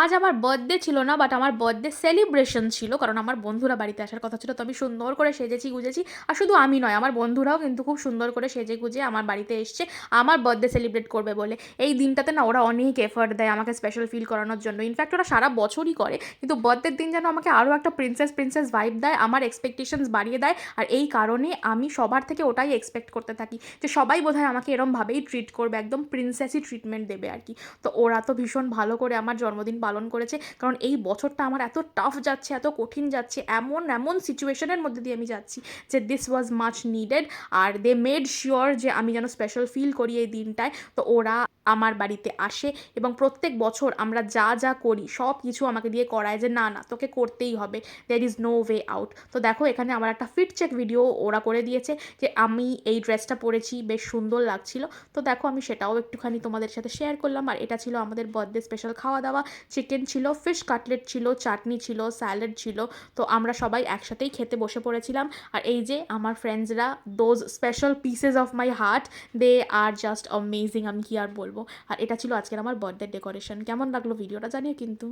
আজ আমার বার্থডে ছিল না, বাট আমার বার্থডে সেলিব্রেশন ছিল, কারণ আমার বন্ধুরা বাড়িতে আসার কথা ছিল। তো আমি সুন্দর করে সেজেছি গুজেছি, আর শুধু আমি নয়, আমার বন্ধুরাও কিন্তু খুব সুন্দর করে সেজে গুজে আমার বাড়িতে এসছে আমার বার্থডে সেলিব্রেট করবে বলে। এই দিনটাতে না ওরা অনেক এফর্ট দেয় আমাকে স্পেশাল ফিল করানোর জন্য। ইনফ্যাক্ট ওরা সারা বছরই করে, কিন্তু বার্থডের দিন যেন আমাকে আরও একটা প্রিন্সেস প্রিন্সেস ভাইব দেয়, আমার এক্সপেকটেশনস বাড়িয়ে দেয়। আর এই কারণে আমি সবার থেকে ওটাই এক্সপেক্ট করতে থাকি, যে সবাই বোধহয় আমাকে এরমভাবেই ট্রিট করবে, একদম প্রিন্সেসই ট্রিটমেন্ট দেবে আর কি। তো ওরা তো ভীষণ ভালো করে আমার জন্মদিন পালন করেছে, কারণ এই বছরটা আমার এত টাফ যাচ্ছে, এত কঠিন যাচ্ছে, এমন এমন সিচুয়েশনের মধ্যে দিয়ে আমি যাচ্ছি, যে দিস ওয়াজ মাচ নিডেড। আর দে মেড শিওর যে আমি যেন স্পেশাল ফিল করি এই দিনটায়। তো ওরা আমার বাড়িতে আসে, এবং প্রত্যেক বছর আমরা যা যা করি সব কিছু আমাকে দিয়ে করায়, যে না না তোকে করতেই হবে, there is no way out. তো দেখো এখানে আমার একটা ফিট চেক ভিডিও ওরা করে দিয়েছে, যে আমি এই ড্রেসটা পরেছি, বেশ সুন্দর লাগছিল। তো দেখো আমি সেটাও একটুখানি তোমাদের সাথে শেয়ার করলাম। আর এটা ছিল আমাদের বার্থডে স্পেশাল খাওয়া দাওয়া। চিকেন ছিল, ফিশ কাটলেট ছিল, চাটনি ছিল, স্যালাড ছিল। তো আমরা সবাই একসাথেই খেতে বসে পড়েছিলাম। আর এই যে আমার ফ্রেন্ডসরা, those special pieces of my heart, they are just amazing, আমি কি আর বলবো। আর এটা ছিল আজকের আমার বার্থডে ডেকোরেশন। কেমন লাগলো ভিডিওটা জানিও কিন্তু।